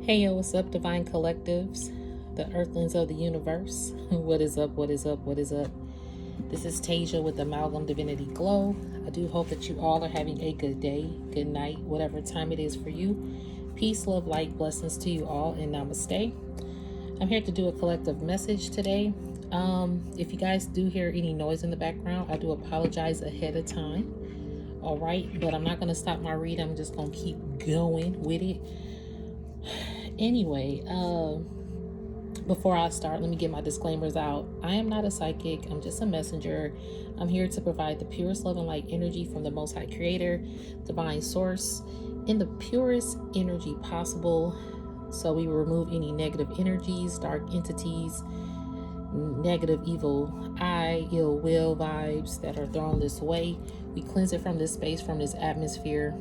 Hey yo, what's up, Divine Collectives, the Earthlings of the universe? What is up? What is up? What is up? This is Tasia with Amalgam Divinity Glow. I do hope that you all are having a good day, good night, whatever time it is for you. Peace, love, light, blessings to you all, and Namaste. I'm here to do a collective message today. If you guys do hear any noise in the background, I do apologize ahead of time. All right, but I'm not going to stop my read. I'm just going to keep going with it. Anyway, before I start, let me get my disclaimers out. I am not a psychic. I'm just a messenger. I'm here to provide the purest love and light energy from the Most High Creator, Divine Source, in the purest energy possible. So we will remove any negative energies, dark entities, negative evil eye, ill will vibes that are thrown this way. We cleanse it from this space, from this atmosphere,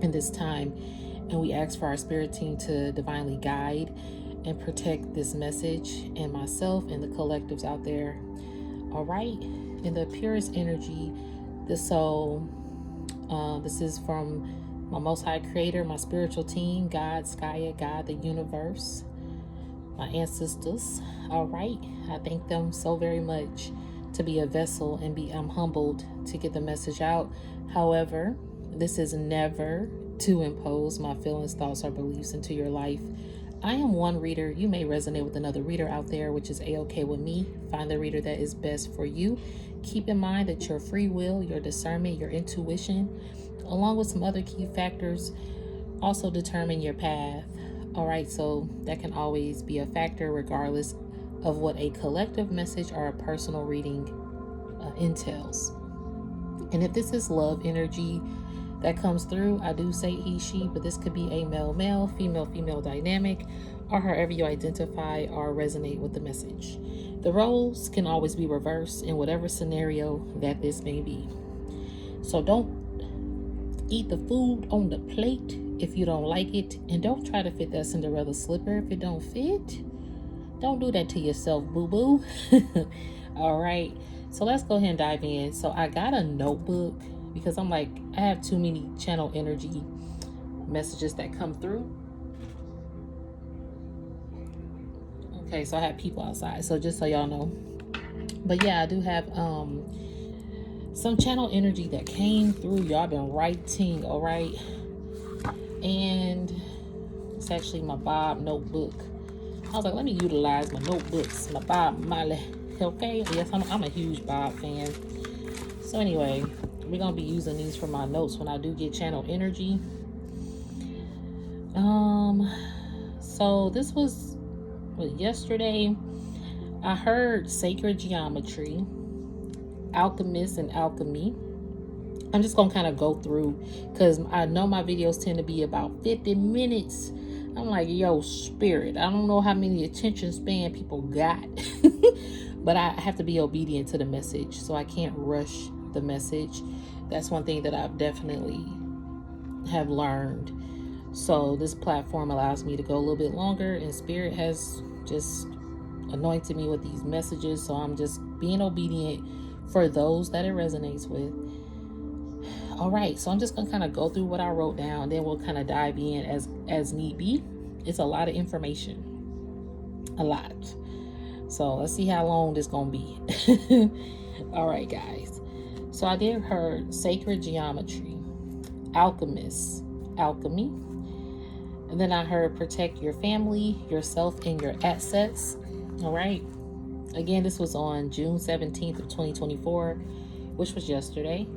in this time. And we ask for our spirit team to divinely guide and protect this message and myself and the collectives out there. All right. In the purest energy, this is from my Most High Creator, my spiritual team, God, Skaya, God, the universe, my ancestors. All right. I thank them so very much to be a vessel and I'm humbled to get the message out. However, this is never to impose my feelings, thoughts, or beliefs into your life. I am one reader. You may resonate with another reader out there, which is a-okay with me. Find the reader that is best for you. Keep in mind that your free will, your discernment, your intuition, along with some other key factors, also determine your path. All right, so that can always be a factor regardless of what a collective message or a personal reading entails. And if this is love energy that comes through, I do say he, she, but this could be a male, female dynamic, or however you identify or resonate with the message. The roles can always be reversed in whatever scenario that this may be. So don't eat the food on the plate if you don't like it, and don't try to fit that Cinderella slipper if it don't fit. Don't do that to yourself, boo-boo. All right, so let's go ahead and dive in. So I got a notebook because I'm like, I have too many channel energy messages that come through. Okay, so I have people outside, so just so y'all know. But yeah, I do have some channel energy that came through. Y'all been writing, all right? And it's actually my Bob notebook. I was like, let me utilize my notebooks, my Bob Marley. Okay, yes, I'm a huge Bob fan. So anyway, we're gonna be using these for my notes when I do get channel energy. So this was yesterday. I heard sacred geometry, alchemist, and alchemy. I'm just gonna kind of go through because I know my videos tend to be about 50 minutes. I'm like, yo, spirit, I don't know how many attention span people got, but I have to be obedient to the message, so I can't rush the message. That's one thing that I've definitely have learned. So this platform allows me to go a little bit longer, and spirit has just anointed me with these messages, so I'm just being obedient for those that it resonates with. All right, so I'm just gonna kind of go through what I wrote down, and then we'll kind of dive in as need be. It's a lot of information, a lot. So let's see how long this gonna be. All right, guys. So I did heard sacred geometry, alchemist, alchemy, and then I heard protect your family, yourself, and your assets. All right. Again, this was on June 17th of 2024, which was yesterday.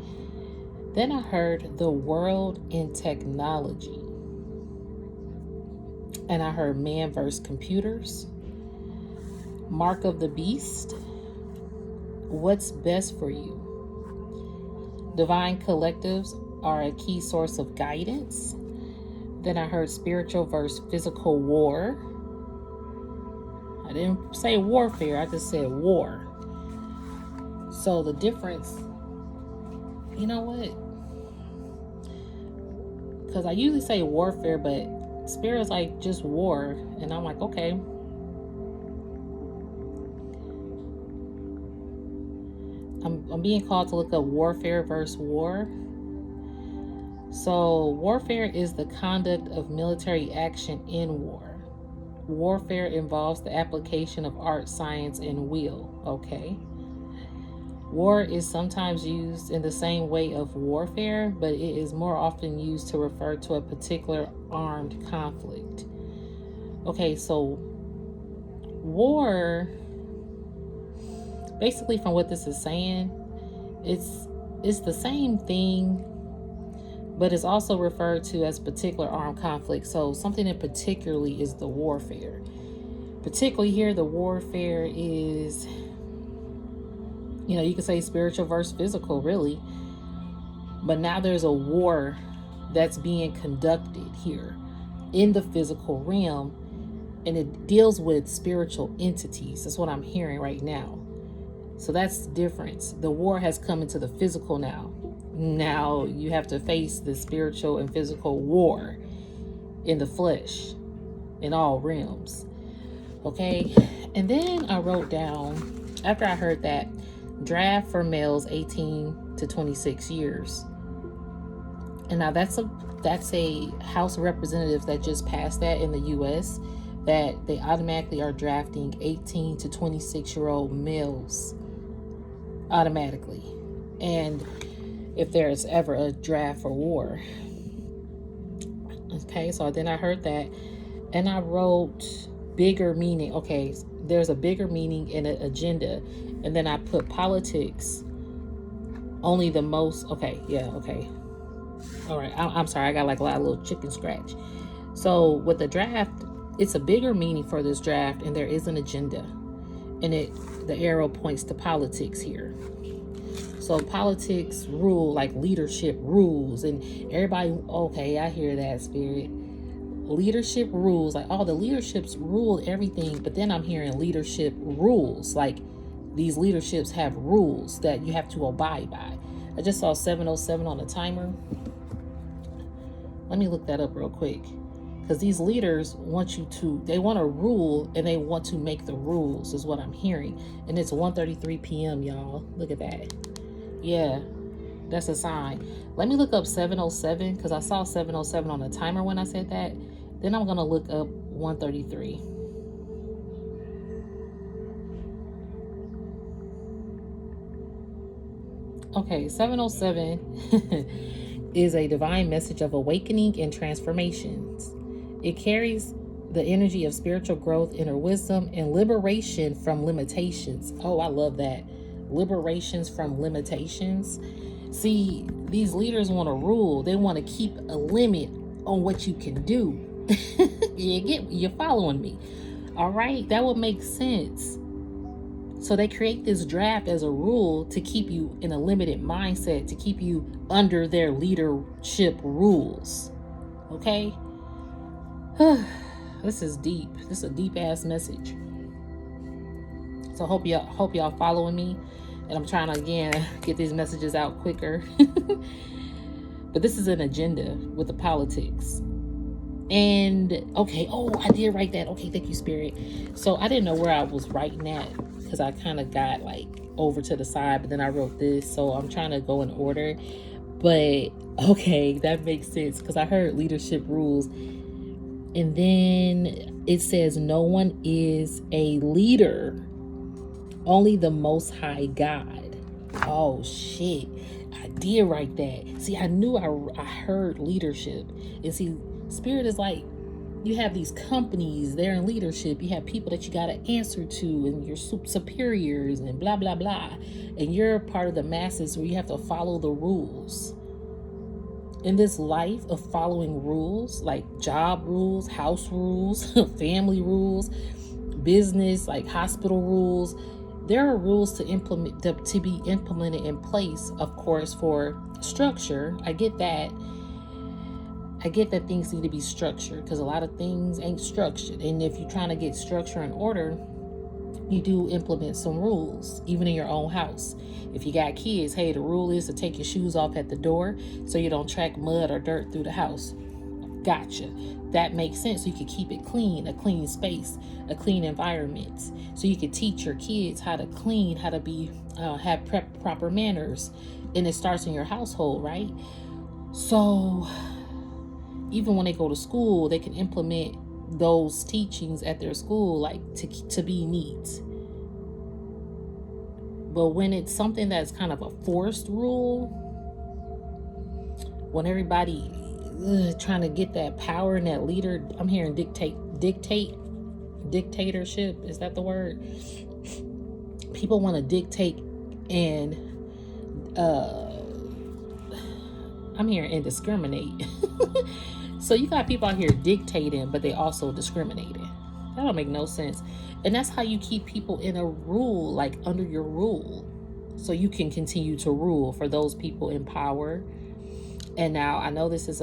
Then I heard the world in technology. And I heard man versus computers. Mark of the beast. What's best for you? Divine collectives are a key source of guidance. Then I heard spiritual versus physical war. I didn't say warfare, I just said war. So the difference, you know what? Because I usually say warfare, but spirit's like just war. And I'm like, okay. I'm being called to look up warfare versus war. So warfare is the conduct of military action in war. Warfare involves the application of art, science, and will. Okay. War is sometimes used in the same way of warfare, but it is more often used to refer to a particular armed conflict. Okay, so war, basically from what this is saying, it's the same thing, but it's also referred to as particular armed conflict. So something in particularly is the warfare. Particularly here, the warfare is, you could say spiritual versus physical, really. But now there's a war that's being conducted here in the physical realm, and it deals with spiritual entities. That's what I'm hearing right now. So that's the difference. The war has come into the physical now. Now you have to face the spiritual and physical war in the flesh, in all realms. Okay, and then I wrote down, after I heard that, draft for males 18 to 26 years. And now that's a House of Representatives that just passed that in the U.S., that they automatically are drafting 18 to 26-year-old males automatically. And if there's ever a draft for war. Okay, so then I heard that, and I wrote bigger meaning. Okay, there's a bigger meaning and an agenda, and then I put politics only the most. Okay, all right, I'm sorry, I got like a lot of little chicken scratch. So with the draft, it's a bigger meaning for this draft, and there is an agenda, and the arrow points to politics here. So politics rule, like leadership rules, and everybody, okay, I hear that, Spirit. Leadership rules, like all the leaderships rule everything, but then I'm hearing leadership rules, like these leaderships have rules that you have to abide by. I just saw 707 on the timer. Let me look that up real quick, because these leaders want they want to rule, and they want to make the rules, is what I'm hearing. And it's 1:33 p.m., y'all. Look at that. Yeah, that's a sign. Let me look up 707, because I saw 707 on the timer when I said that. Then I'm going to look up 133. Okay, 707 is a divine message of awakening and transformations. It carries the energy of spiritual growth, inner wisdom, and liberation from limitations. Oh, I love that. Liberations from limitations. See, these leaders want to rule. They want to keep a limit on what you can do. You're following me. All right, that would make sense. So they create this draft as a rule to keep you in a limited mindset, to keep you under their leadership rules. Okay? This is deep. This is a deep ass message. So hope y'all following me. And I'm trying to, again, get these messages out quicker. But this is an agenda with the politics. And, okay, I did write that. Okay, thank you, Spirit. So I didn't know where I was writing that, because I kind of got, like, over to the side. But then I wrote this. So I'm trying to go in order. But, okay, that makes sense, because I heard leadership rules. And then it says, no one is a leader, only the Most High God. Oh, shit. I did write that. See, I knew I heard leadership. And see, Spirit is like, you have these companies, they're in leadership. You have people that you got to answer to, and your superiors and blah, blah, blah. And you're part of the masses where you have to follow the rules. In this life of following rules, like job rules, house rules, family rules, business, like hospital rules, there are rules to be implemented in place, of course, for structure. I get that. I get that things need to be structured, because a lot of things ain't structured. And if you're trying to get structure in order, you do implement some rules, even in your own house. If you got kids, hey, the rule is to take your shoes off at the door so you don't track mud or dirt through the house. Gotcha. That makes sense. So you can keep it clean, a clean space, a clean environment. So you can teach your kids how to clean, how to be have proper manners. And it starts in your household, right? So even when they go to school, they can implement those teachings at their school, like to be neat. But when it's something that's kind of a forced rule, when everybody trying to get that power and that leader, I'm hearing dictatorship. Is that the word? People want to dictate, and I'm hearing and discriminate. So you got people out here dictating, but they also discriminating. That don't make no sense. And that's how you keep people in a rule, like under your rule, so you can continue to rule for those people in power. And now I know this is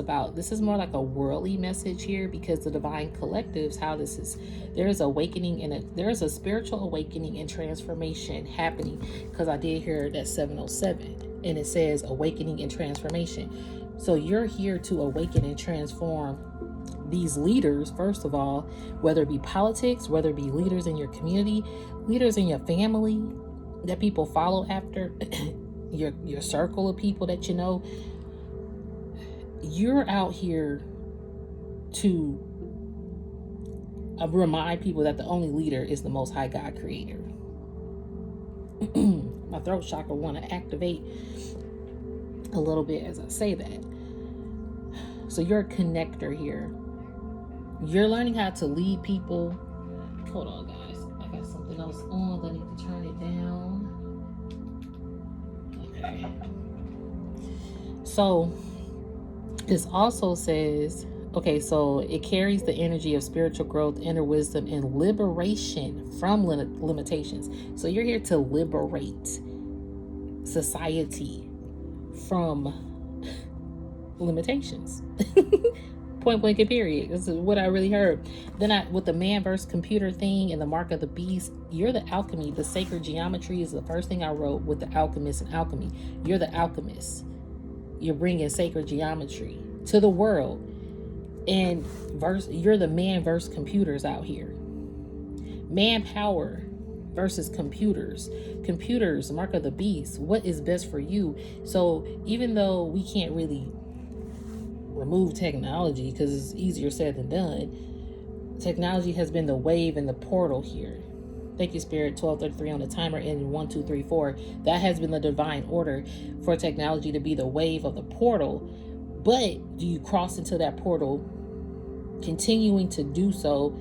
more like a worldly message here, because the divine collectives, how this is, there's awakening and there's a spiritual awakening and transformation happening, because I did hear that 707 and it says awakening and transformation. So you're here to awaken and transform these leaders, first of all, whether it be politics, whether it be leaders in your community, leaders in your family that people follow after, your circle of people that you know. You're out here to remind people that the only leader is the Most High God Creator. My throat chakra want to activate a little bit as I say that. So you're a connector here. You're learning how to lead people. Hold on, guys. I got something else on. I need to turn it down. Okay. So this also says, okay, so it carries the energy of spiritual growth, inner wisdom, and liberation from limitations. So you're here to liberate society from limitations. Point blank and period. This is what I really heard. Then with the man versus computer thing and the mark of the beast, you're the alchemy. The sacred geometry is the first thing I wrote with the alchemist and alchemy. You're the alchemist. You're bringing sacred geometry to the world. And you're the man versus computers out here. Manpower versus computers. Computers, mark of the beast. What is best for you? So even though we can't really remove technology because it's easier said than done, technology has been the wave and the portal here. Thank you, Spirit. 1233 on the timer in 1, 2, 3, 4. That has been the divine order for technology to be the wave of the portal. But do you cross into that portal, continuing to do so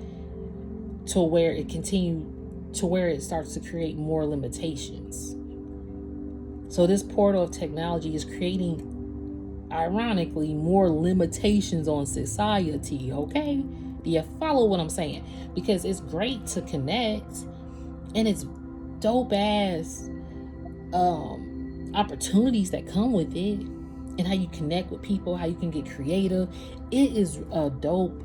to where it starts to create more limitations? So this portal of technology is creating, ironically, more limitations on society. Okay, do you follow what I'm saying? Because it's great to connect, and it's dope ass opportunities that come with it, and how you connect with people, how you can get creative. It is a dope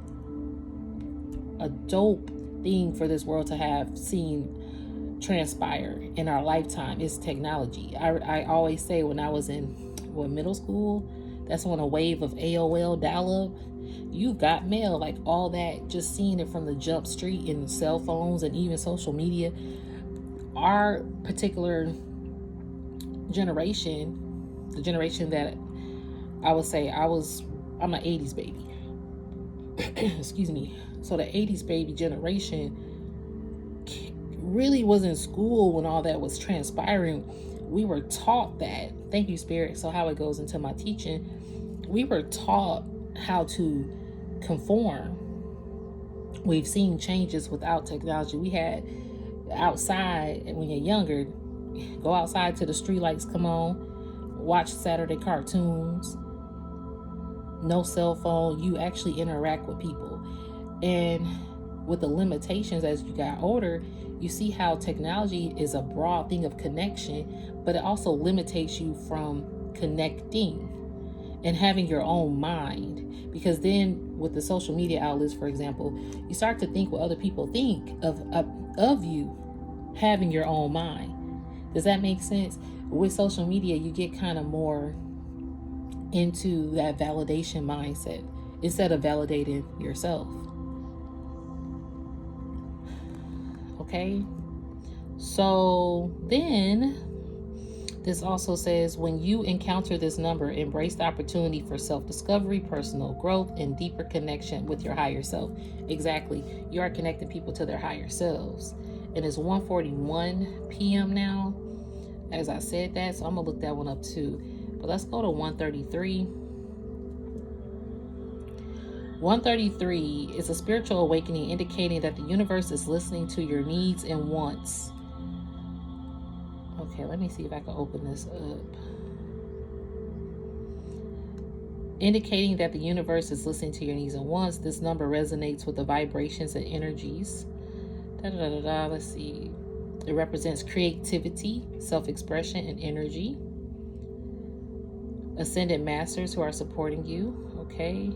thing for this world to have seen transpire in our lifetime. Is technology. I always say, when I was in middle school, that's when a wave of AOL dial-up, you got mail, like all that, just seeing it from the jump street in cell phones and even social media. Our particular generation, the generation that I would say I'm an 80s baby. Excuse me. So the 80s baby generation really was in school when all that was transpiring. We were taught that. Thank you, Spirit. So how it goes into my teaching, we were taught how to conform. We've seen changes without technology. We had outside, and when you're younger, go outside till the street lights come on, watch Saturday cartoons, no cell phone. You actually interact with people. And with the limitations as you got older, you see how technology is a broad thing of connection, but it also limitates you from connecting and having your own mind. Because then with the social media outlets, for example, you start to think what other people think of you having your own mind. Does that make sense? With social media, you get kind of more into that validation mindset instead of validating yourself. Okay, so then This also says, when you encounter this number, embrace the opportunity for self-discovery, personal growth, and deeper connection with your higher self. Exactly. You are connecting people to their higher selves. And it's 1:41 p.m. now, as I said that, so I'm going to look that one up too. But let's go to 133. 133 is a spiritual awakening indicating that the universe is listening to your needs and wants. Okay, let me see if I can open this up. Indicating that the universe is listening to your needs and wants. This number resonates with the vibrations and energies. Let's see. It represents creativity, self-expression, and energy. Ascended masters who are supporting you. Okay.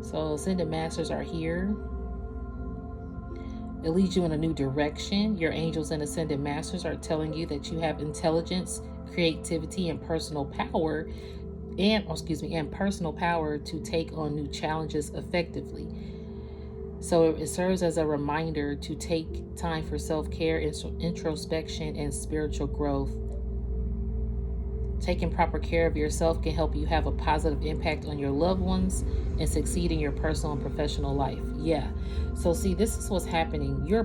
So ascended masters are here. It leads you in a new direction. Your angels and ascended masters are telling you that you have intelligence, creativity, and personal power, and personal power to take on new challenges effectively. So it serves as a reminder to take time for self-care, introspection, and spiritual growth. Taking proper care of yourself can help you have a positive impact on your loved ones and succeed in your personal and professional life. Yeah. So see, this is what's happening. You're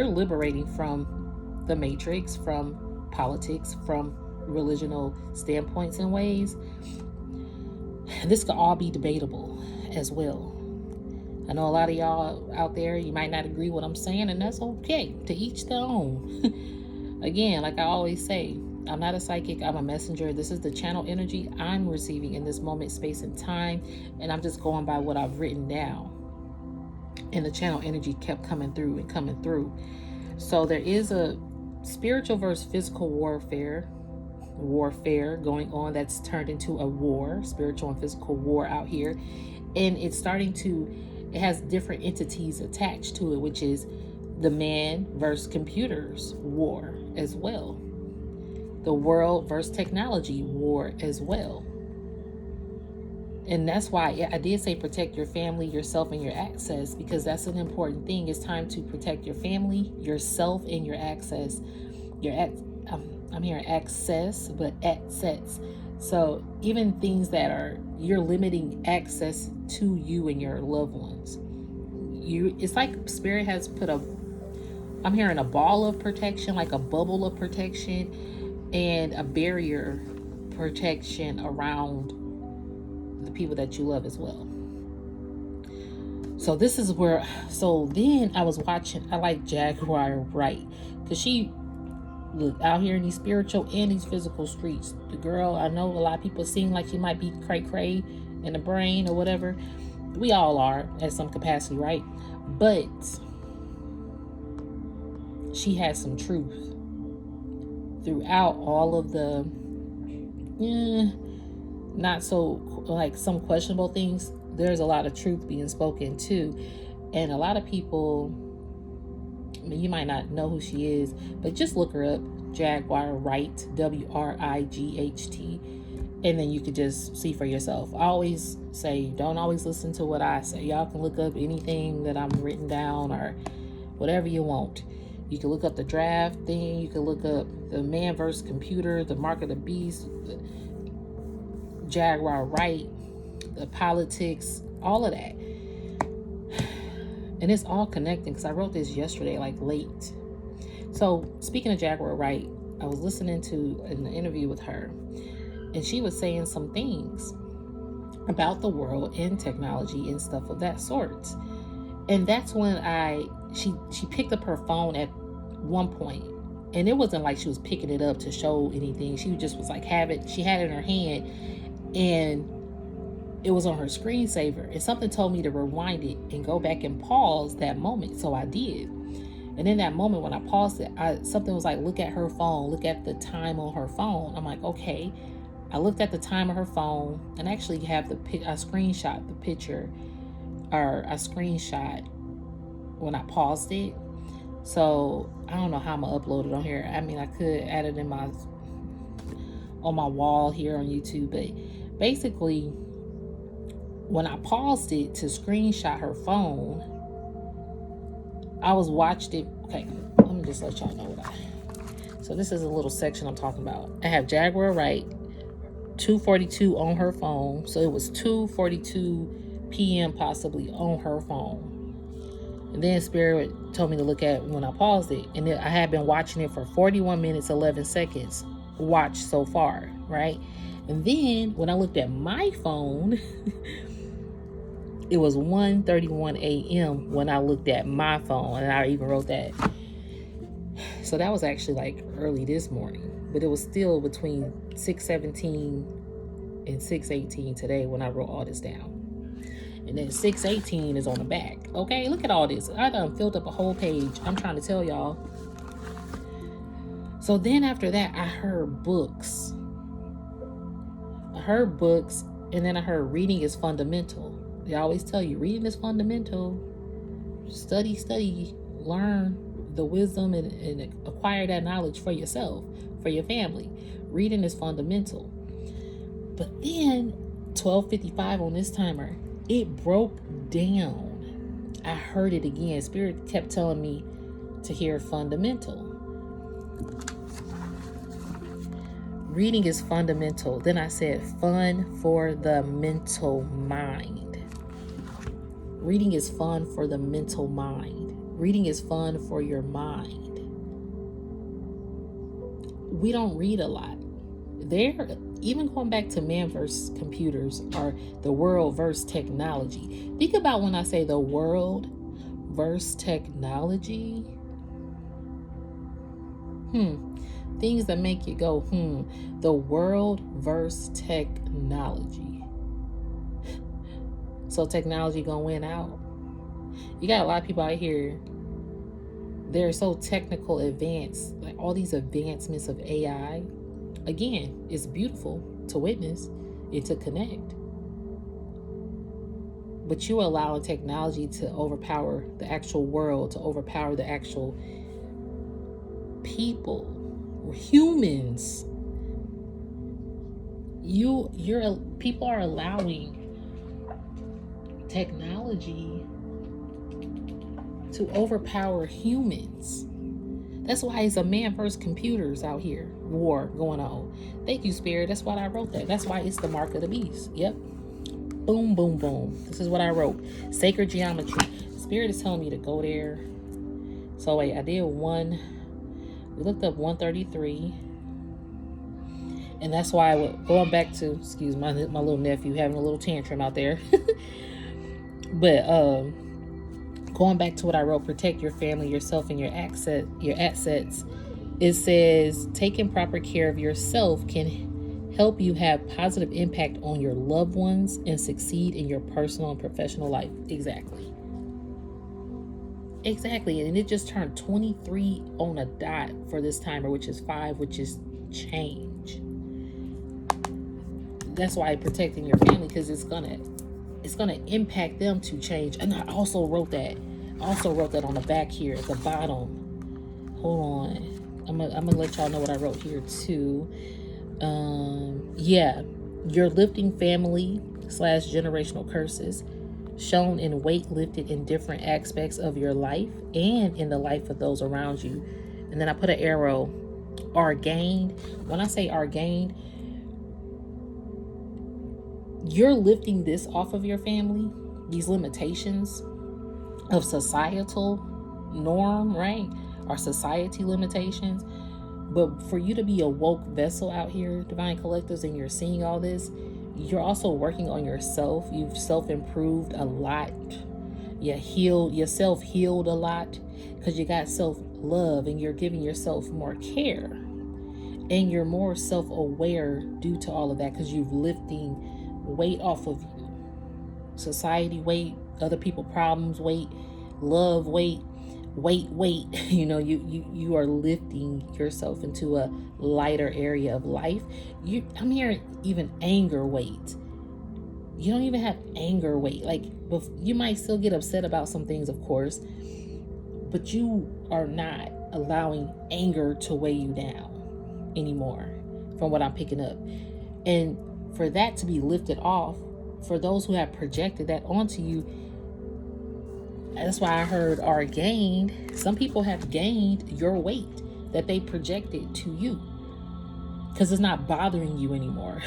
liberating from the matrix, from politics, from religional standpoints and ways. This could all be debatable as well. I know a lot of y'all out there, you might not agree with what I'm saying, and that's okay. To each their own. Again, like I always say, I'm not a psychic, I'm a messenger. This is the channel energy I'm receiving in this moment, space, and time, and I'm just going by what I've written down. And the channel energy kept coming through and coming through. So there is a spiritual versus physical warfare going on that's turned into a war, spiritual and physical war out here. And it's it has different entities attached to it, which is the man versus computers war as well. The world versus technology war as well. And that's why I did say protect your family, yourself, and your access, because that's an important thing. It's time to protect your family, yourself, and your access. I'm hearing access, but access. So even things that you're limiting access to you and your loved ones. It's like Spirit has put I'm hearing a ball of protection, like a bubble of protection, and a barrier protection around the people that you love as well. So this is where, then I was watching, I like Jaguar Wright, because she, look, out here in these spiritual and these physical streets. The girl, I know a lot of people seem like she might be cray-cray in the brain or whatever. We all are at some capacity, right? But she has some truth throughout all of the not so, like, some questionable things. There's a lot of truth being spoken too. And a lot of people, you might not know who she is, but just look her up, Jaguar Wright, Wright, and then you could just see for yourself. I always say, don't always listen to what I say. Y'all can look up anything that I'm written down or whatever you want. You can look up the draft thing. You can look up the man versus computer, the mark of the beast, the Jaguar Wright, the politics, all of that. And it's all connecting, because I wrote this yesterday, like late. So speaking of Jaguar Wright, I was listening to an interview with her, and she was saying some things about the world and technology and stuff of that sort. And that's when she picked up her phone at one point, and it wasn't like she was picking it up to show anything. She just was like, she had it in her hand, and it was on her screensaver, and something told me to rewind it and go back and pause that moment. So I did. And in that moment when I paused it, something was like, look at her phone, look at the time on her phone. I'm like, okay. I looked at the time of her phone, and actually have I screenshot the picture, or I screenshot when I paused it. So I don't know how I'm gonna upload it on here. I mean, I could add it on my wall here on YouTube, but basically when I paused it to screenshot her phone, I was watched it. Okay, let me just let y'all know what So this is a little section I'm talking about. I have Jaguar right, 2:42 on her phone. So it was 2:42 p.m. possibly on her phone. And then Spirit told me to look at when I paused it. And I had been watching it for 41 minutes, 11 seconds. Watch so far, right? And then when I looked at my phone, it was 1:31 a.m. when I looked at my phone. And I even wrote that. So that was actually like early this morning. But it was still between 6:17 and 6:18 today when I wrote all this down. And then 6:18 is on the back. Okay, look at all this. I done filled up a whole page. I'm trying to tell y'all. So then after that, I heard books. And then I heard reading is fundamental. They always tell you reading is fundamental. Study, learn the wisdom and acquire that knowledge for yourself, for your family. Reading is fundamental. But then 12:55 on this timer, it broke down. I heard it again. Spirit kept telling me to hear fundamental. Reading is fundamental. Then I said fun for the mental mind. Reading is fun for the mental mind. Reading is fun for your mind. We don't read a lot. Even going back to man versus computers or the world versus technology. Think about when I say the world versus technology. Things that make you go, the world versus technology. So technology gonna win out. You got a lot of people out here, they're so technical advanced, like all these advancements of AI. Again, it's beautiful to witness and to connect. But you allow technology to overpower the actual world, to overpower the actual people, humans. People are allowing technology to overpower humans. That's why it's a man versus computers out here, war going on. Thank you, Spirit. That's why I wrote that. That's why it's the mark of the beast. Yep. Boom, boom, boom. This is what I wrote. Sacred geometry. Spirit is telling me to go there. So wait, I did one. We looked up 133. And that's why going back to, excuse my little nephew having a little tantrum out there. But going back to what I wrote, protect your family, yourself, and your assets. It says taking proper care of yourself can help you have positive impact on your loved ones and succeed in your personal and professional life. Exactly. And it just turned 23 on a dot for this timer, which is 5, which is change. That's why protecting your family, because it's gonna impact them to change. And I also wrote that on the back here at the bottom. Hold on, I'm gonna let y'all know what I wrote here too. You're lifting family / generational curses shown in weight lifted in different aspects of your life and in the life of those around you. And then I put an arrow, are gained. When I say are gained, you're lifting this off of your family, these limitations of societal norm, right? Our society limitations. But for you to be a woke vessel out here, Divine Collectives, and you're seeing all this, you're also working on yourself. You've self-improved a lot. Yourself healed a lot because you got self-love and you're giving yourself more care. And you're more self-aware due to all of that because you're lifting weight off of you. Society weight, other people problems weight, love weight. You know, you are lifting yourself into a lighter area of life. I'm hearing even anger weight. You don't even have anger weight. Like, you might still get upset about some things, of course, but you are not allowing anger to weigh you down anymore, from what I'm picking up. And for that to be lifted off, for those who have projected that onto you, that's why I heard are gained. Some people have gained your weight. that they projected to you, because it's not bothering you anymore.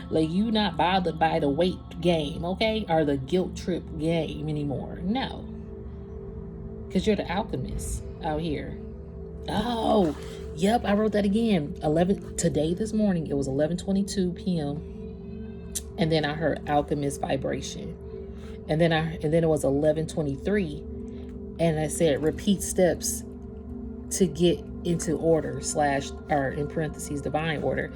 Like, you not bothered by the weight game, okay, or the guilt trip game anymore. No, because you're the alchemist out here. Oh, yep, I wrote that again. This morning it was 11:22 p.m. and then I heard alchemist vibration, and then it was 11:23, and I said repeat steps to get into order / or in parentheses divine order.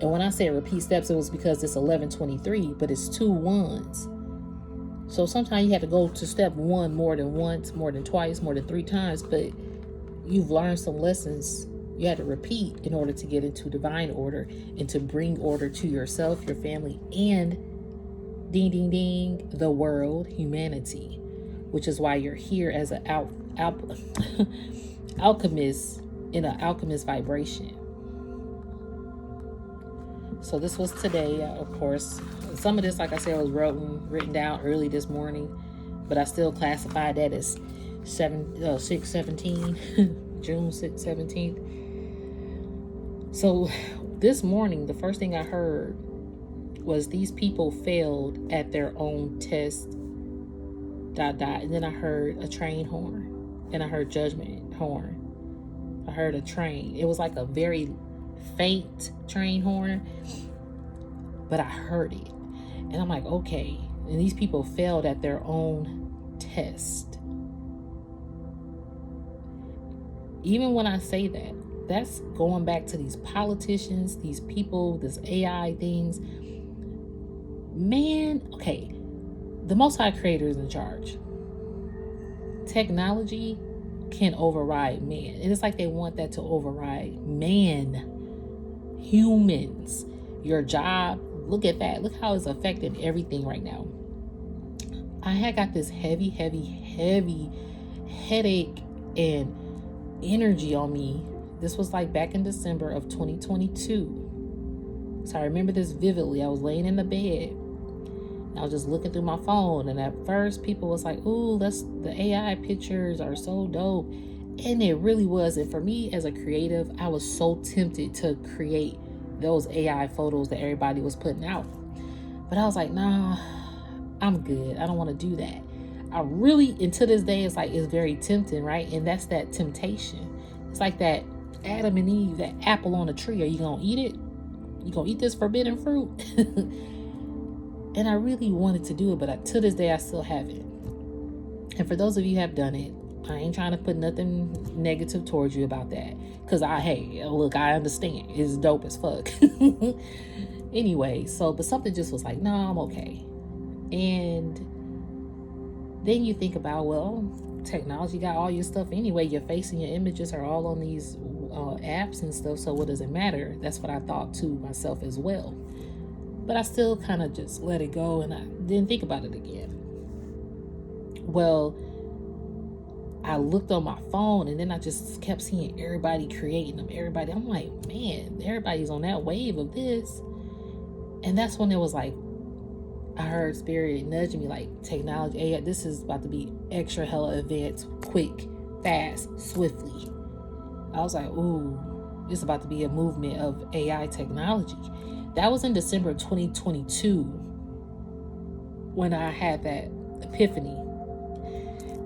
And when I say repeat steps, it was because it's 11:23, but it's 2 1s. So sometimes you have to go to step 1 more than once, more than twice, more than 3 times, but you've learned some lessons you had to repeat in order to get into divine order and to bring order to yourself, your family, and ding, ding, ding, the world, humanity, which is why you're here as an alchemist in an alchemist vibration. So this was today, of course. Some of this, like I said, was written down early this morning, but I still classified that as 6/17, June 6th, 17th. So this morning, the first thing I heard was these people failed at their own test, ... And then I heard a train horn, and I heard judgment horn. I heard a train. It was like a very faint train horn, but I heard it. And I'm like, okay. And these people failed at their own test. Even when I say that, that's going back to these politicians, these people, this AI things. Man, okay. The Most High Creator is in charge. Technology can override man. And it's like they want that to override man. Humans. Your job. Look at that. Look how it's affecting everything right now. I had got this heavy headache and energy on me. This was like back in December of 2022. So I remember this vividly. I was laying in the bed. I was just looking through my phone, and at first people was like, ooh, the AI pictures are so dope. And it really was. And for me as a creative, I was so tempted to create those AI photos that everybody was putting out. But I was like, nah, I'm good. I don't want to do that. I really, and to this day, it's very tempting, right? And that's that temptation. It's like that Adam and Eve, that apple on a tree. Are you going to eat it? You going to eat this forbidden fruit? And I really wanted to do it, but to this day, I still haven't. And for those of you who have done it, I ain't trying to put nothing negative towards you about that. Because I understand. It's dope as fuck. Anyway, but something just was like, no, I'm okay. And then you think about, well, technology got all your stuff anyway. Your face and your images are all on these apps and stuff. So what does it matter? That's what I thought to myself as well. But I still kind of just let it go, and I didn't think about it again. Well, I looked on my phone, and then I just kept seeing everybody creating them. Everybody, I'm like, man, everybody's on that wave of this. And that's when it was like, I heard Spirit nudging me like, technology, AI, this is about to be extra hella advanced, quick, fast, swiftly. I was like, ooh, it's about to be a movement of AI technology. That was in December 2022 when I had that epiphany.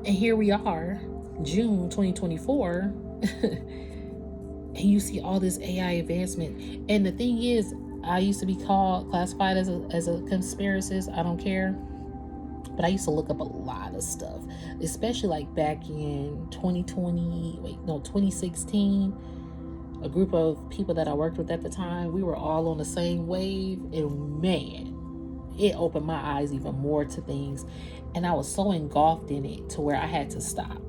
And here we are, June 2024, and you see all this AI advancement. And the thing is, I used to be classified as a conspiracist. I don't care. But I used to look up a lot of stuff, especially like back in 2016. A group of people that I worked with at the time, we were all on the same wave, and man, it opened my eyes even more to things. And I was so engulfed in it to where I had to stop.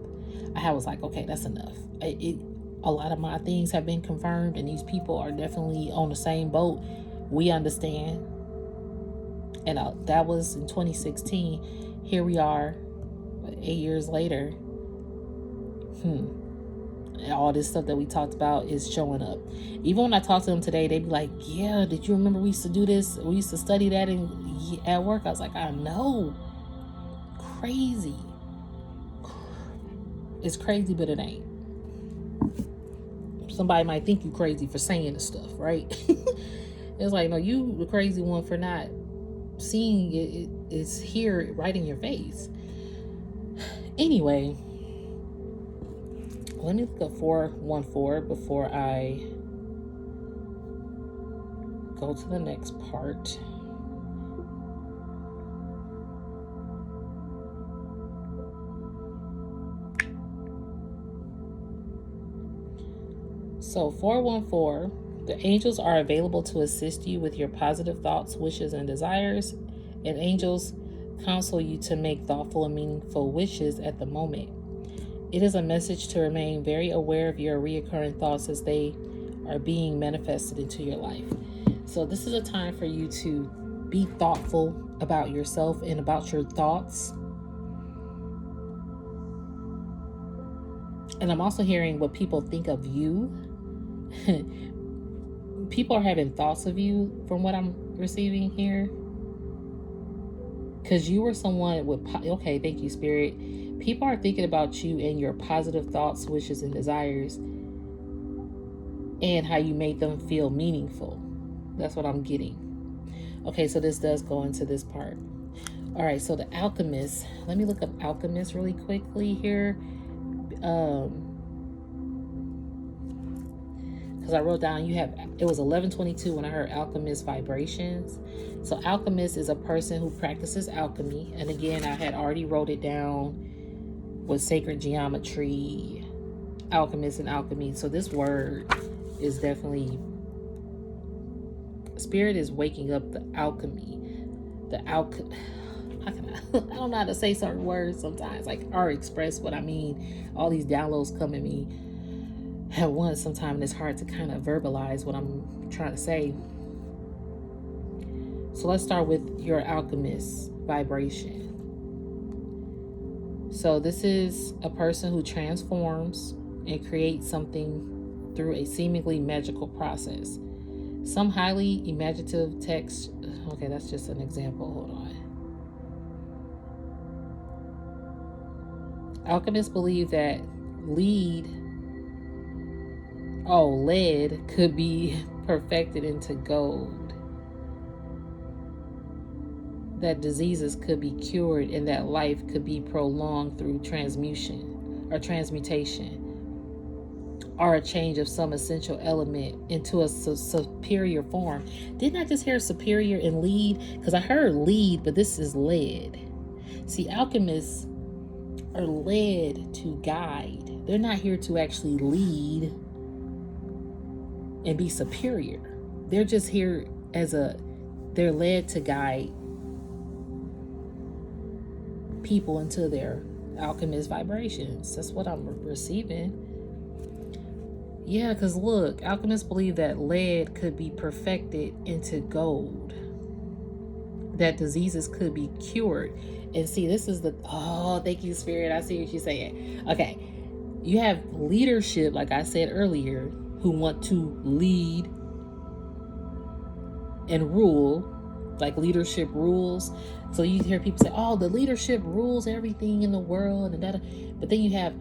I was like, okay, that's enough. A lot of my things have been confirmed, and these people are definitely on the same boat. We understand. And that was in 2016. Here we are, 8 years later. All this stuff that we talked about is showing up. Even when I talk to them today, they be like, yeah, did you remember we used to do this? We used to study that at work. I was like, I know. Crazy. It's crazy, but it ain't. somebody might think you crazy for saying the stuff, right? It's like, no, you the crazy one for not seeing it. It's here right in your face. Anyway, let me look up 414 before I go to the next part. So 414, the angels are available to assist you with your positive thoughts, wishes, and desires, and angels counsel you to make thoughtful and meaningful wishes at the moment. It is a message to remain very aware of your reoccurring thoughts as they are being manifested into your life. So this is a time for you to be thoughtful about yourself and about your thoughts. And I'm also hearing what people think of you. People are having thoughts of you from what I'm receiving here. Because you were someone with, okay, thank you, Spirit. People are thinking about you and your positive thoughts, wishes, and desires, and how you made them feel meaningful. That's what I'm getting. Okay, so this does go into this part. All right, so the Alchemist. Let me look up Alchemist really quickly here. Because I wrote down it was 11:22 when I heard Alchemist vibrations. So Alchemist is a person who practices alchemy. And again, I had already wrote it down with sacred geometry, alchemist and alchemy. So this word is definitely, Spirit is waking up the alchemy. I don't know how to say certain words sometimes, like, or express what I mean. All these downloads come at me at once sometimes, and it's hard to kind of verbalize what I'm trying to say. So let's start with your Alchemist vibration. So this is a person who transforms and creates something through a seemingly magical process. Some highly imaginative text. Okay, that's just an example. Hold on. Alchemists believe that lead lead could be perfected into gold, that diseases could be cured, and that life could be prolonged through transmutation, or a change of some essential element into a superior form. Didn't I just hear superior and lead? Because I heard lead, but this is lead. See, alchemists are led to guide. They're not here to actually lead and be superior. They're just here they're led to guide people into their alchemist vibrations. That's what I'm receiving. Yeah, because look, alchemists believe that lead could be perfected into gold, that diseases could be cured. And see, this is thank you, Spirit. I see what you're saying. Okay, you have leadership, like I said earlier, who want to lead and rule, like leadership rules. So you hear people say, the leadership rules everything in the world, and that. But then you have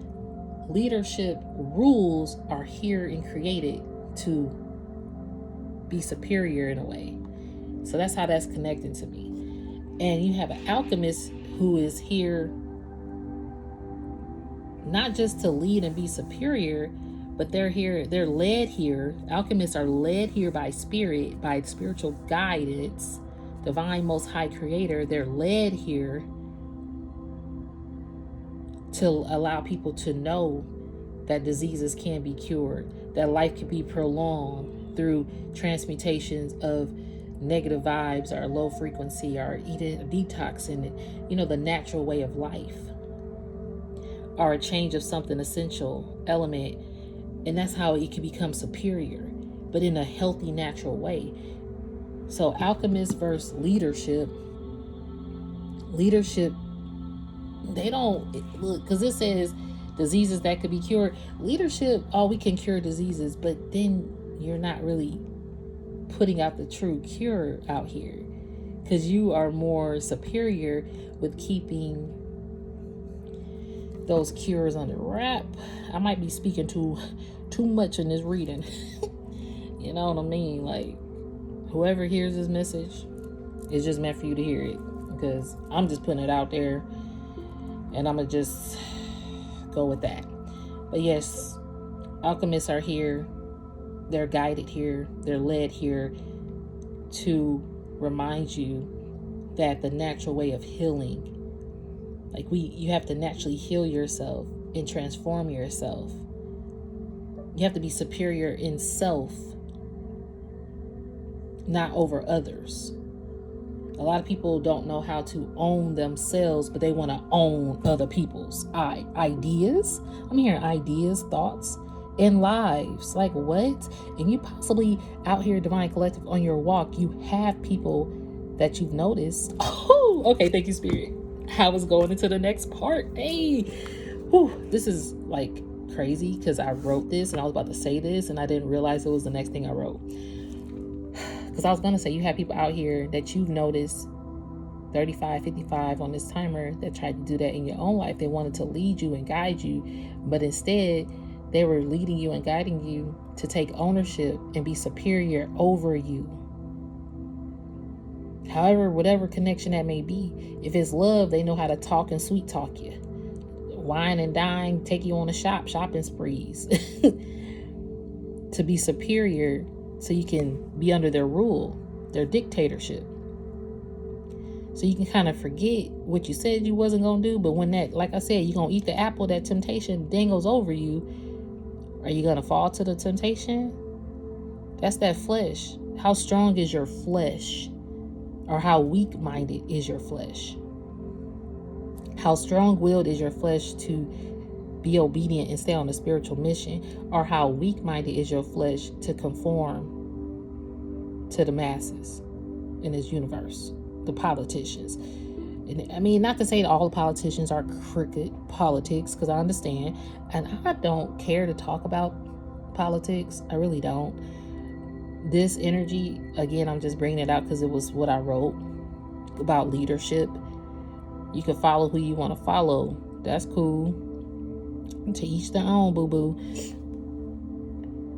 leadership rules are here and created to be superior in a way. So that's how that's connected to me. And you have an alchemist who is here not just to lead and be superior, but they're led here. Alchemists are led here by spirit, by spiritual guidance, divine most high creator. They're led here to allow people to know that diseases can be cured, that life can be prolonged through transmutations of negative vibes or low frequency, or eating a detox in it, the natural way of life, or a change of something essential element. And that's how it can become superior, but in a healthy, natural way. So alchemist versus leadership, they don't look, because it says diseases that could be cured. Leadership, we can cure diseases, but then you're not really putting out the true cure out here, because you are more superior with keeping those cures under wrap. I might be speaking too much in this reading. You know what I mean? Like, whoever hears this message, it's just meant for you to hear it, because I'm just putting it out there, and I'm gonna just go with that. But yes, alchemists are here. They're guided here. They're led here to remind you that the natural way of healing, like you have to naturally heal yourself and transform yourself. You have to be superior in self, not over others. A lot of people don't know how to own themselves, but they want to own other people's ideas. I'm hearing ideas, thoughts, and lives. Like, what? And you possibly out here, Divine Collective, on your walk, you have people that you've noticed. Oh, okay. Thank you, Spirit. I was going into the next part. Hey, whew, this is like crazy, because I wrote this and I was about to say this and I didn't realize it was the next thing I wrote. Because I was going to say, you have people out here that you've noticed 35, 55 on this timer that tried to do that in your own life. They wanted to lead you and guide you, but instead they were leading you and guiding you to take ownership and be superior over you. However, whatever connection that may be. If it's love, they know how to talk and sweet talk you. Wine and dine, take you on a shopping sprees. To be superior so you can be under their rule, their dictatorship. So you can kind of forget what you said you wasn't going to do. But when that, like I said, you're going to eat the apple, that temptation dangles over you. Are you going to fall to the temptation? That's that flesh. How strong is your flesh? Or how weak-minded is your flesh? How strong-willed is your flesh to be obedient and stay on the spiritual mission? Or how weak-minded is your flesh to conform to the masses in this universe, the politicians? And I mean, not to say that all the politicians are crooked politics, because I understand, and I don't care to talk about politics. I really don't. This energy, again, I'm just bringing it out because it was what I wrote about leadership. You can follow who you want to follow. That's cool. To each their own, boo-boo.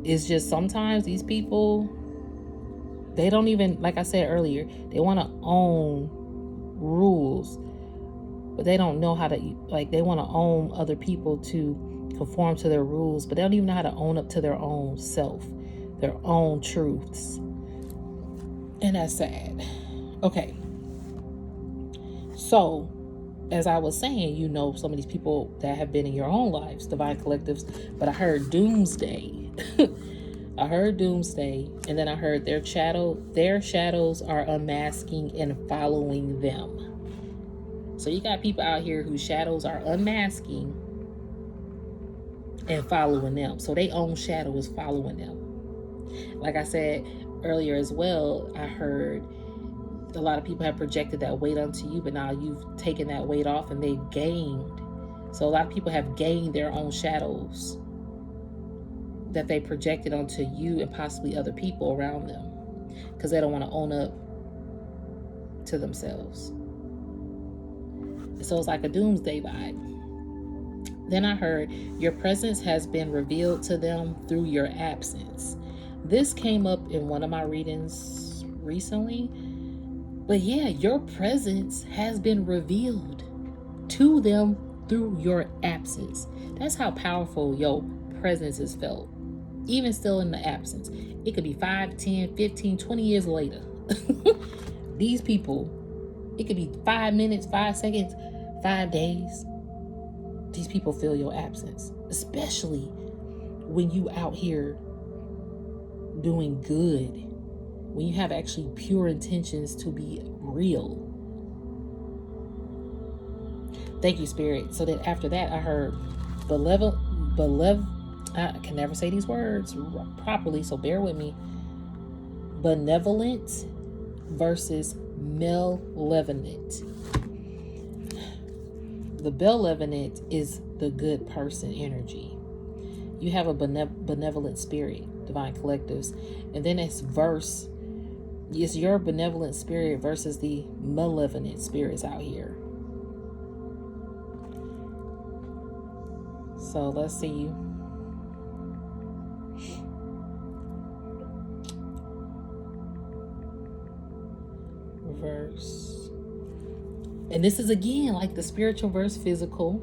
It's just sometimes these people, they don't even, like I said earlier, they want to own rules, but they don't know how to, like, they want to own other people to conform to their rules, but they don't even know how to own up to their own self, their own truths. And that's sad. Okay. So, as I was saying, you know, some of these people that have been in your own lives, Divine Collectives, but I heard doomsday. I heard doomsday, and then I heard their shadows are unmasking and following them. So you got people out here whose shadows are unmasking and following them. So their own shadow is following them. Like I said earlier as well, I heard a lot of people have projected that weight onto you, but now you've taken that weight off and they've gained. So a lot of people have gained their own shadows that they projected onto you and possibly other people around them, because they don't want to own up to themselves. So it's like a doomsday vibe. Then I heard your presence has been revealed to them through your absence. This came up in one of my readings recently. But yeah, your presence has been revealed to them through your absence. That's how powerful your presence is felt. Even still in the absence. It could be 5, 10, 15, 20 years later. These people, it could be 5 minutes, 5 seconds, 5 days. These people feel your absence. Especially when you out here doing good. When you have actually pure intentions to be real. Thank you, Spirit. So then after that, I heard I can never say these words properly, so bear with me. Benevolent versus malevolent. The benevolent is the good person energy. You have a benevolent spirit, Divine Collectives, and then it's your benevolent spirit versus the malevolent spirits out here. So let's see. Verse. And this is again like the spiritual versus physical,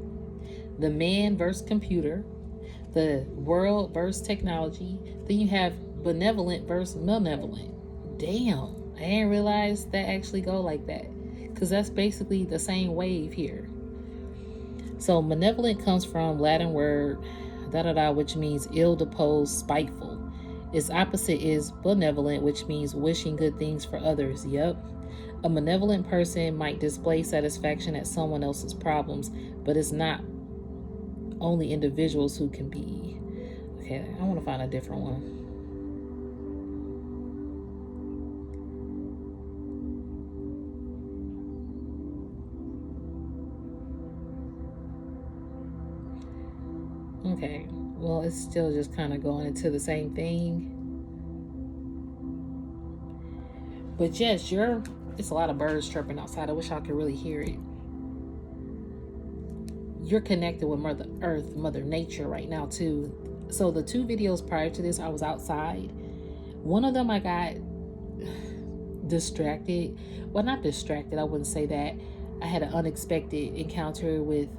the man versus computer, the world versus technology. Then you have benevolent versus malevolent. Damn, I didn't realize that actually go like that, because that's basically the same wave here. So malevolent comes from Latin word which means ill-disposed, spiteful. Its opposite is benevolent, which means wishing good things for others. Yep. A malevolent person might display satisfaction at someone else's problems, but it's not only individuals who can be. Okay, I want to find a different one. Okay, well, it's still just kind of going into the same thing. But yes, it's a lot of birds chirping outside. I wish I could really hear it. You're connected with Mother Earth, Mother Nature right now too. So the 2 videos prior to this, I was outside. One of them I got distracted. Well, not distracted, I wouldn't say that. I had an unexpected encounter with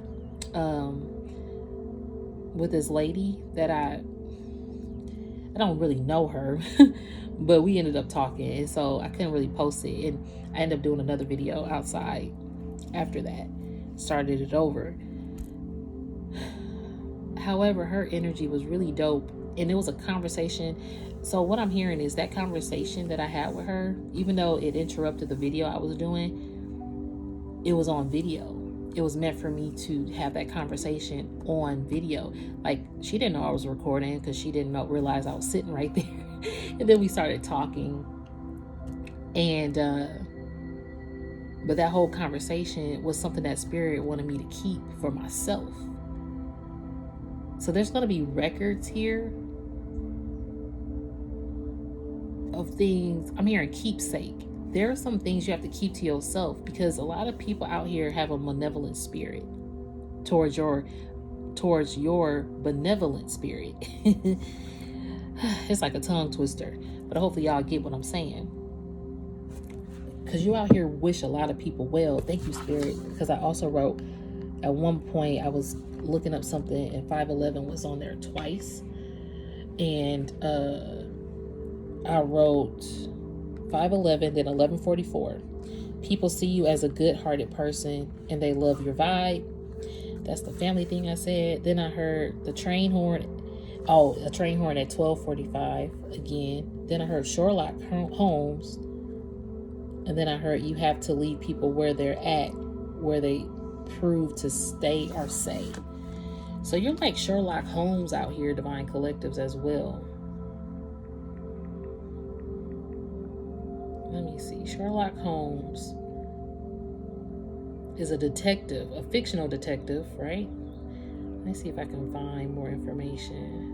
this lady that I don't really know her, but we ended up talking, and so I couldn't really post it, and I ended up doing another video outside after that, started it over. However, her energy was really dope, and it was a conversation. So what I'm hearing is that conversation that I had with her, even though it interrupted the video I was doing, it was on video. It was meant for me to have that conversation on video. Like, she didn't know I was recording, because she didn't realize I was sitting right there. And then we started talking, and but that whole conversation was something that Spirit wanted me to keep for myself. So there's going to be records here of things. I'm hearing keepsake. There are some things you have to keep to yourself, because a lot of people out here have a malevolent spirit towards your benevolent spirit. It's like a tongue twister, but hopefully y'all get what I'm saying, because you out here wish a lot of people well. Thank you, Spirit, because I also wrote at one point, I was looking up something and 511 was on there twice, and I wrote 511, then 1144. People see you as a good-hearted person and they love your vibe. That's the family thing I said. Then I heard the train horn. Oh, a train horn at 1245 again. Then I heard Sherlock Holmes. And then I heard you have to leave people where they're at, where they prove to stay or say. So you're like Sherlock Holmes out here, Divine Collectives, as well. Let me see. Sherlock Holmes is a detective, a fictional detective, right? Let me see if I can find more information.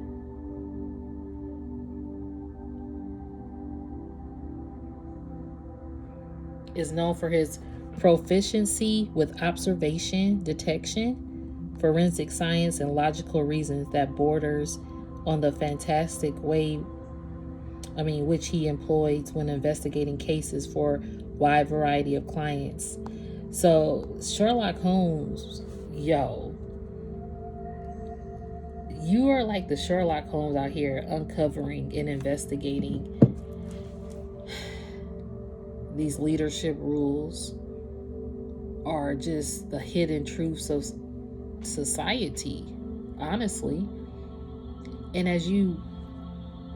Is known for his proficiency with observation, detection, forensic science, and logical reasons that borders on the fantastic way, which he employs when investigating cases for a wide variety of clients. So Sherlock Holmes, yo, you are like the Sherlock Holmes out here, uncovering and investigating these leadership rules, are just the hidden truths of society, honestly. And as you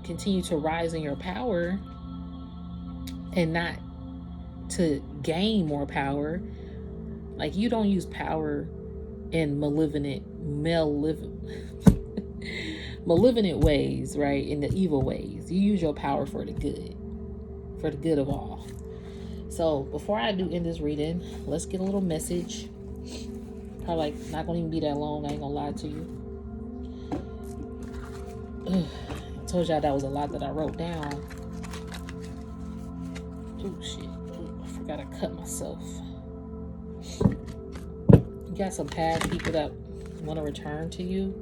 continue to rise in your power and not to gain more power, like, you don't use power in malevolent ways, right? In the evil ways. You use your power for the good of all. So before I do end this reading, let's get a little message. Probably not gonna even be that long, I ain't gonna lie to you. I told y'all that was a lot that I wrote down. Oh shit, I forgot I cut myself. You got some past people that want to return to you.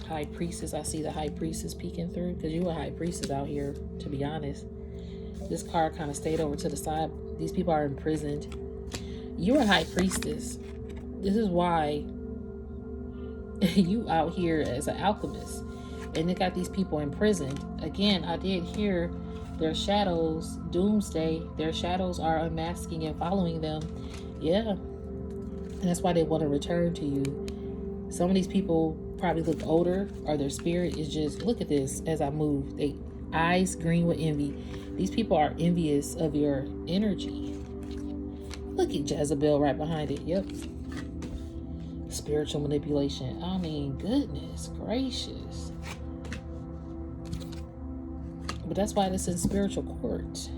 High priestess. I see the high priestess peeking through, because you were high priestess out here, to be honest. This card kind of stayed over to the side. These people are imprisoned. You're a high priestess. This is why you out here as an alchemist. And they got these people imprisoned. Again, I did hear their shadows, doomsday. Their shadows are unmasking and following them. Yeah. And that's why they want to return to you. Some of these people probably look older, or their spirit is just, look at this as I move. They eyes green with envy. These people are envious of your energy. Look at Jezebel right behind it. Yep. Spiritual manipulation. I mean, goodness gracious. But that's why this is spiritual court.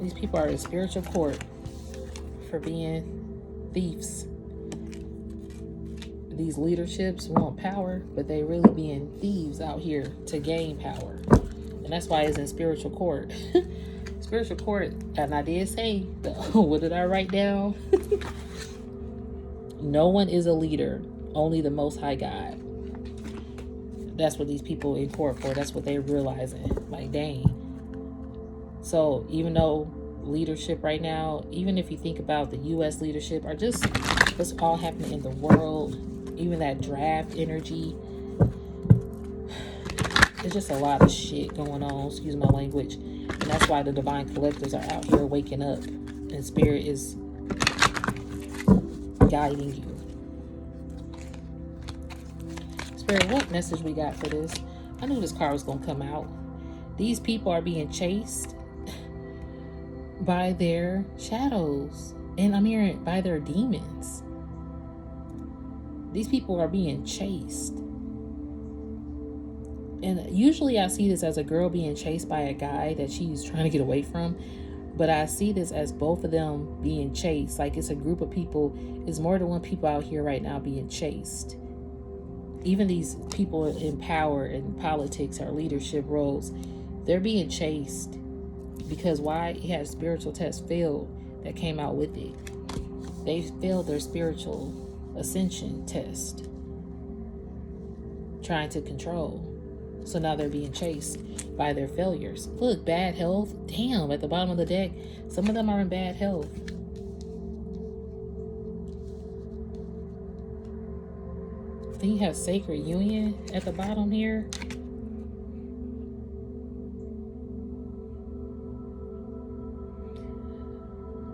These people are in spiritual court for being thieves. These leaderships want power, but they really being thieves out here to gain power. And that's why it's in spiritual court. Spiritual court, and I did say, what did I write down? No one is a leader, only the Most High God. That's what these people in court for. That's what they're realizing. Like, dang. So even though leadership right now, even if you think about the U.S. leadership, or just what's all happening in the world, even that draft energy, there's just a lot of shit going on, excuse my language. And that's why the divine collectives are out here waking up, and spirit is guiding you. Spirit, what message we got for this? I knew this card was going to come out. These people are being chased by their shadows. And I'm hearing by their demons. These people are being chased. And usually I see this as a girl being chased by a guy that she's trying to get away from. But I see this as both of them being chased. Like, it's a group of people. It's more than one people out here right now being chased. Even these people in power and politics or leadership roles, they're being chased. Because why? It had spiritual test failed that came out with it. They failed their spiritual ascension test, trying to control. So now they're being chased by their failures. Look, bad health. Damn, at the bottom of the deck, some of them are in bad health. Then you have sacred union at the bottom here.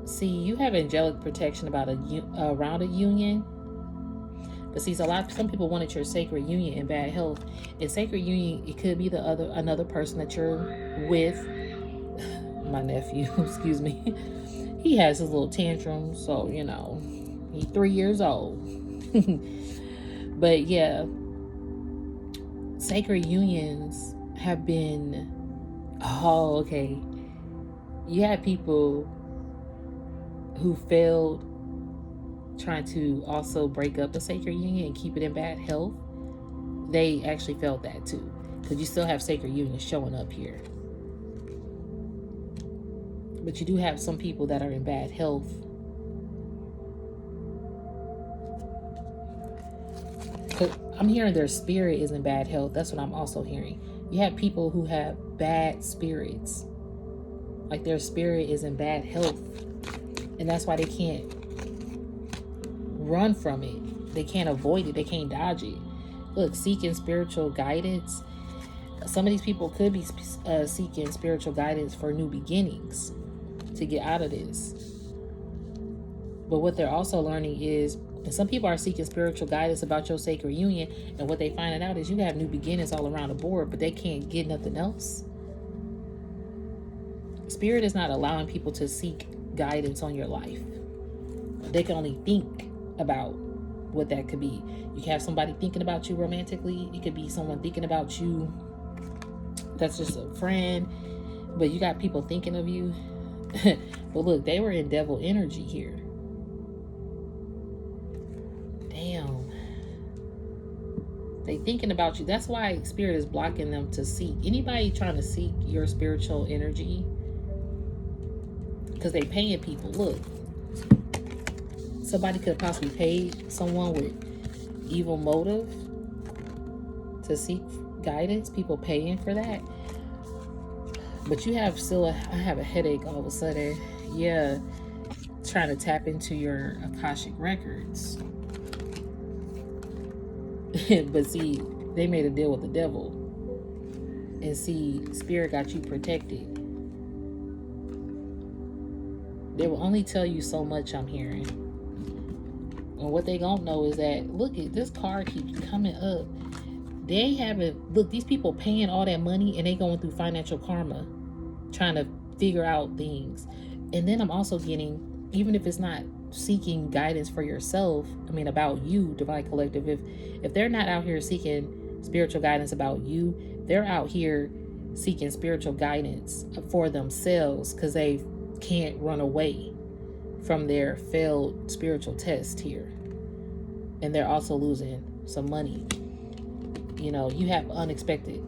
See, you have angelic protection about around a union. But see, some people wanted your sacred union in bad health. In sacred union, it could be another person that you're with. My nephew, excuse me. He has his little tantrum, so you know, he's 3 years old. But yeah, sacred unions have been. Oh, okay. You have people who failed trying to also break up a sacred union and keep it in bad health. They actually felt that too, because you still have sacred unions showing up here. But you do have some people that are in bad health. I'm hearing their spirit is in bad health. That's what I'm also hearing. You have people who have bad spirits. Like, their spirit is in bad health. And that's why they can't run from it. They can't avoid it. They can't dodge it. Look, seeking spiritual guidance. Some of these people could be seeking spiritual guidance for new beginnings to get out of this. But what they're also learning is, and some people are seeking spiritual guidance about your sacred union, and what they finding out is you have new beginnings all around the board, but they can't get nothing else. Spirit is not allowing people to seek guidance on your life. They can only think about what that could be. You can have somebody thinking about you romantically. It could be someone thinking about you that's just a friend, but you got people thinking of you. But look, they were in devil energy here. Damn. They thinking about you. That's why spirit is blocking them to seek. Anybody trying to seek your spiritual energy, because they paying people. Look, somebody could have possibly paid someone with evil motive to seek guidance. People paying for that. But you have I have a headache all of a sudden. Yeah, trying to tap into your Akashic records. But see, they made a deal with the devil. And see, Spirit got you protected. They will only tell you so much, I'm hearing. And what they gonna know is that, look, at this card keeps coming up. They haven't, look, these people paying all that money and they going through financial karma, trying to figure out things. And then I'm also getting, even if it's not seeking guidance for yourself, about you, Divine Collective, if they're not out here seeking spiritual guidance about you, they're out here seeking spiritual guidance for themselves because they can't run away from their failed spiritual test here. And they're also losing some money. You have unexpected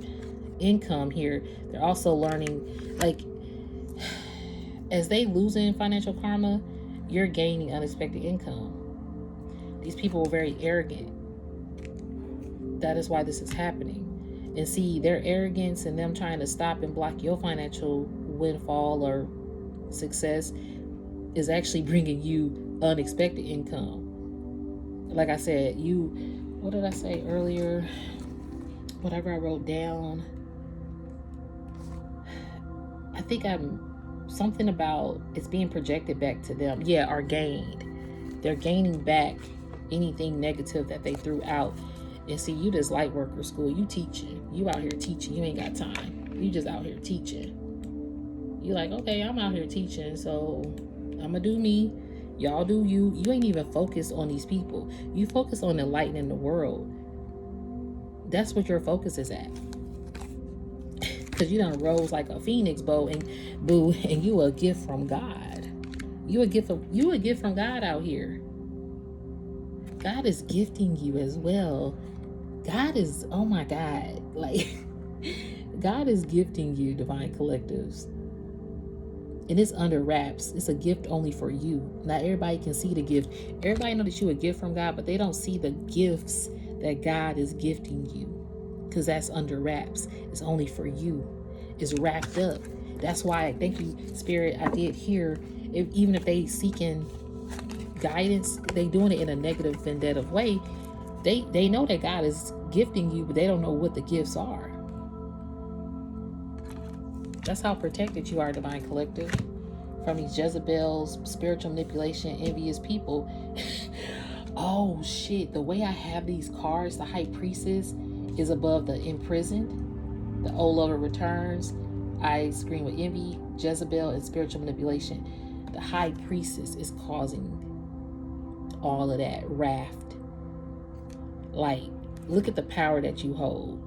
income here. They're also learning, like, as they losing financial karma, you're gaining unexpected income. These people were very arrogant. That is why this is happening. And see, their arrogance and them trying to stop and block your financial windfall or success is actually bringing you unexpected income. Like I said, what did I say earlier? Whatever I wrote down, I think something about it's being projected back to them. Yeah, are gained. They're gaining back anything negative that they threw out. And see, you this light worker school, you teaching. You out here teaching. You ain't got time. You just out here teaching. You like, okay, I'm out here teaching, so I'm gonna do me. Y'all do you. You ain't even focused on these people. You focus on enlightening the world. That's what your focus is at. Because you done rose like a phoenix, and you a gift from God. You a gift from God out here. God is gifting you as well. God is, oh my God, like God is gifting you, Divine Collectives. And it's under wraps. It's a gift only for you. Not everybody can see the gift. Everybody know that you a gift from God, but they don't see the gifts that God is gifting you. Because that's under wraps. It's only for you. It's wrapped up. That's why, thank you, Spirit, I did hear, even if they seeking guidance, they doing it in a negative, vendettive way. They know that God is gifting you, but they don't know what the gifts are. That's how protected you are, Divine Collective, from these Jezebels, spiritual manipulation, envious people. Oh shit, the way I have these cards, the High Priestess is above the imprisoned, the old lover returns, I scream with envy, Jezebel, and spiritual manipulation. The High Priestess is causing all of that raft. Like, look at the power that you hold.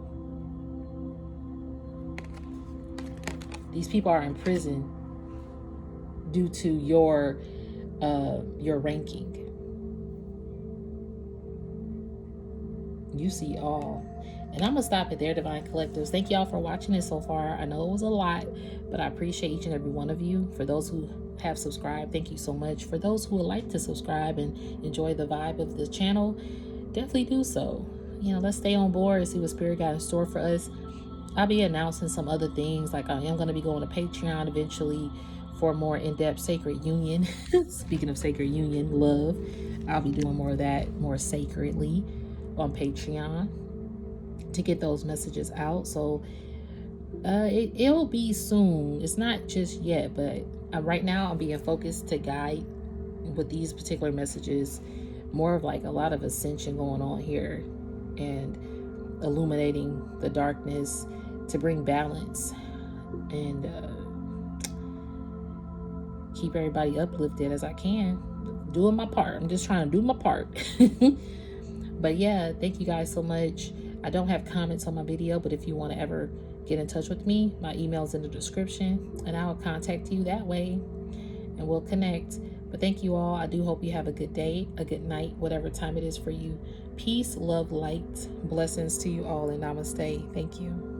These people are in prison due to your ranking. You see all. And I'm going to stop it there, Divine Collectives. Thank y'all for watching it so far. I know it was a lot, but I appreciate each and every one of you. For those who have subscribed, thank you so much. For those who would like to subscribe and enjoy the vibe of the channel, definitely do so. Let's stay on board and see what Spirit got in store for us. I'll be announcing some other things, like I am going to be going to Patreon eventually for more in-depth sacred union. Speaking of sacred union, love, I'll be doing more of that more sacredly on Patreon to get those messages out. So it'll be soon. It's not just yet, but right now I'm being focused to guide with these particular messages, more of like a lot of ascension going on here and illuminating the darkness to bring balance and keep everybody uplifted as I can. Doing my part. I'm just trying to do my part. But yeah, thank you guys so much. I don't have comments on my video, but if you want to ever get in touch with me, my email's in the description and I'll contact you that way and we'll connect. But thank you all. I do hope you have a good day, a good night, whatever time it is for you. Peace, love, light, blessings to you all, and namaste. Thank you.